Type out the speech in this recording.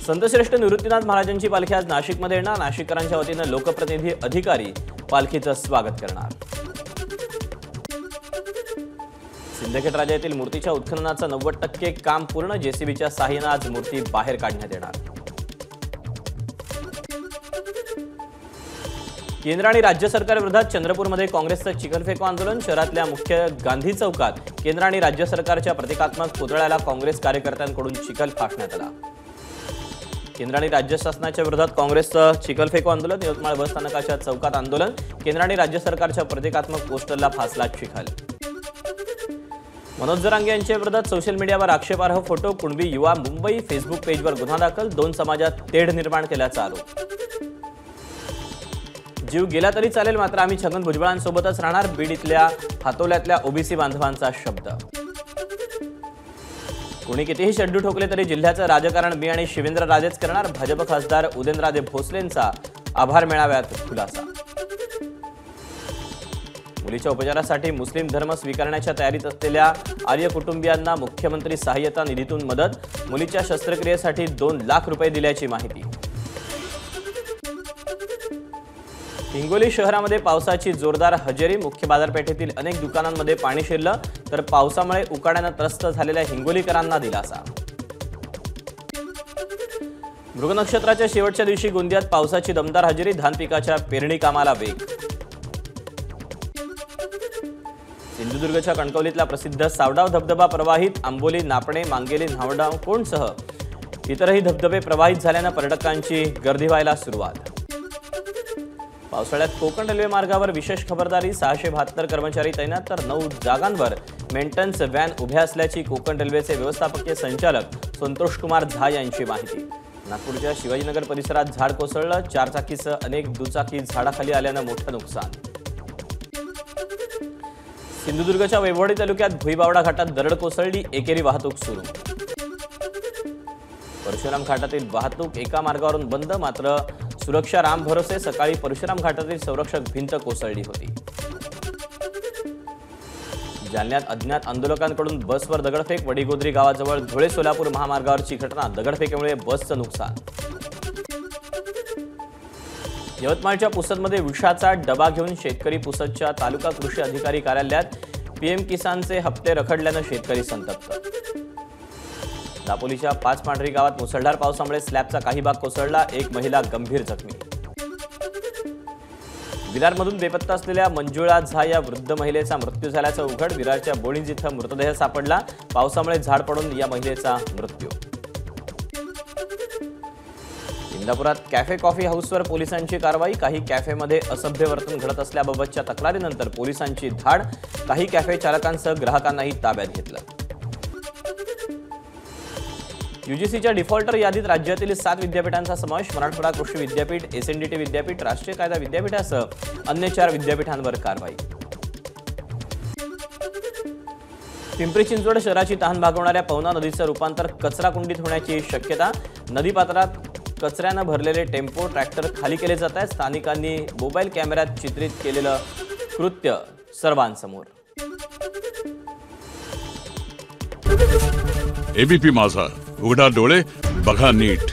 संतश्रेष्ठ निवृत्तीनाथ महाराजांची पालखी आज नाशिकमध्ये येणार। नाशिककरांच्या वतीने लोकप्रतिनिधी अधिकारी पालखीचं स्वागत करणार। सिंदखेड राजा येथील मूर्तीच्या उत्खननाचं 90% काम पूर्ण। जेसीबीच्या सहाय्याने आज मूर्ती बाहेर काढण्यात येणार। केंद्र आणि राज्य सरकारविरोधात चंद्रपूरमध्ये काँग्रेसचं चिखलफेको आंदोलन। शहरातल्या मुख्य गांधी चौकात केंद्र आणि राज्य सरकारच्या प्रतिकात्मक पुतळ्याला काँग्रेस कार्यकर्त्यांकडून चिखल फाकण्यात आला। केंद्र आणि राज्य शासनाच्या विरोधात काँग्रेसचं चिखलफेको आंदोलन। यवतमाळ बस स्थानकाच्या चौकात आंदोलन। केंद्र आणि राज्य सरकारच्या प्रतिकात्मक पोस्टरला फासला चिखल। मनोज जरांगे यांच्या विरोधात सोशल मीडियावर आक्षेपार्ह फोटो। कुणबी युवा मुंबई फेसबुक पेजवर गुन्हा दाखल। 2 समाजात तेढ निर्माण केल्याचा आरोप। जीव गेला तरी चालेल मात्र आम्ही छगन भुजबळांसोबतच राहणार। बीड इथल्या हातोल्यातल्या ओबीसी बांधवांचा शब्द। कोणी कितीही शड्डू ठोकले तरी जिल्ह्याचं राजकारण मी आणि शिवेंद्र राजेच करणार। भाजप खासदार उदयनराजे भोसलेंचा आभार मेळाव्यात खुलासा। मुलीच्या उपचारासाठी मुस्लिम धर्म स्वीकारण्याच्या तयारीत असलेल्या आर्य कुटुंबियांना मुख्यमंत्री सहाय्यता निधीतून मदत। मुलीच्या शस्त्रक्रियेसाठी 2 लाख रुपये दिल्याची माहिती। हिंगोली शहरामध्ये पावसाची जोरदार हजेरी। मुख्य बाजारपेठेतील अनेक दुकानांमध्ये पाणी शिरलं तर पावसामुळे उकाड्याने त्रस्त झालेल्या हिंगोलीकरांना दिलासा। मृग नक्षत्राच्या शेवटच्या दिवशी गोंदियात पावसाची दमदार हजेरी। धान पिकाच्या पेरणी कामाला वेग। सिंधुदुर्गच्या कणकवलीतला प्रसिद्ध सावडाव धबधबा प्रवाहित। आंबोली नापणे मांगेली न्हावडाव कोणसह इतरही धबधबे प्रवाहित झाल्याने पर्यटकांची गर्दी व्हायला सुरुवात। पावसाळ्यात कोकण रेल्वे मार्गावर विशेष खबरदारी। 672 कर्मचारी तैनात तर 9 जागांवर मेंटेनन्स व्हॅन उभ्या असल्याची कोकण रेल्वेचे व्यवस्थापकीय संचालक संतोष कुमार झा यांची माहिती। नागपूरच्या शिवाजीनगर परिसरात झाड कोसळलं। 4 चाकीसह अनेक दुचाकी झाडाखाली आल्यानं मोठं नुकसान। सिंधुदुर्गच्या वैभववाडी तालुक्यात भुईबावडा घाटात दरड कोसळली। एकेरी वाहतूक सुरू। परशुराम घाटातील वाहतूक एका मार्गावरून बंद मात्र सुरक्षा राम भरोसे। सकाळी परशुराम घाटातील संरक्षक भिंत कोसळली होती। जालन्यात अज्ञात आंदोलकांकडून बसवर दगडफेक। वडीगोद्री गावाजवळ धुळे सोलापूर महामार्गावरची घटना। दगडफेकीमुळे बसचं नुकसान। यवतमाळच्या पुसदमध्ये विषाचा डबा घेऊन शेतकरी पुसदच्या तालुका कृषी अधिकारी कार्यालयात। पीएम किसानचे हप्ते रखडल्यानं शेतकरी संतप्त। दापोलीच्या 5 पांढरी गावात मुसळधार पावसामुळे स्लॅबचा काही भाग कोसळला। 1 महिला गंभीर जखमी। विरारमधून बेपत्ता असलेल्या मंजुळा झा या वृद्ध महिलेचा मृत्यू झाल्याचं उघड। विरारच्या बोळीज इथं मृतदेह सापडला। पावसामुळे झाड पडून या महिलेचा मृत्यू। इंदापुरात कॅफे कॉफी हाऊसवर पोलिसांची कारवाई। काही कॅफेमध्ये असभ्य वर्तन घडत असल्याबाबतच्या तक्रारीनंतर पोलिसांची धाड। काही कॅफे चालकांसह ग्राहकांनाही ताब्यात घेतलं। यूजीसीच्या डिफॉल्टर यादीत राज्यातील 7 विद्यापीठांचा समावेश। मराठवाडा कृषी विद्यापीठ, एसएनडीटी विद्यापीठ, राष्ट्रीय कायदा विद्यापीठासह अन्य 4 विद्यापीठांवर कारवाई। पिंपरी चिंचवड शहराची तहान भागवणाऱ्या पवना नदीचं रूपांतर कचरा कुंडीत होण्याची शक्यता। नदीपात्रात कचऱ्यानं भरलेले टेम्पो ट्रॅक्टर खाली केले जात आहेत। स्थानिकांनी मोबाईल कॅमेऱ्यात चित्रित केलेलं कृत्य सर्वांसमोर। एबीपी माझा, उघडा डोळे बघा नीट।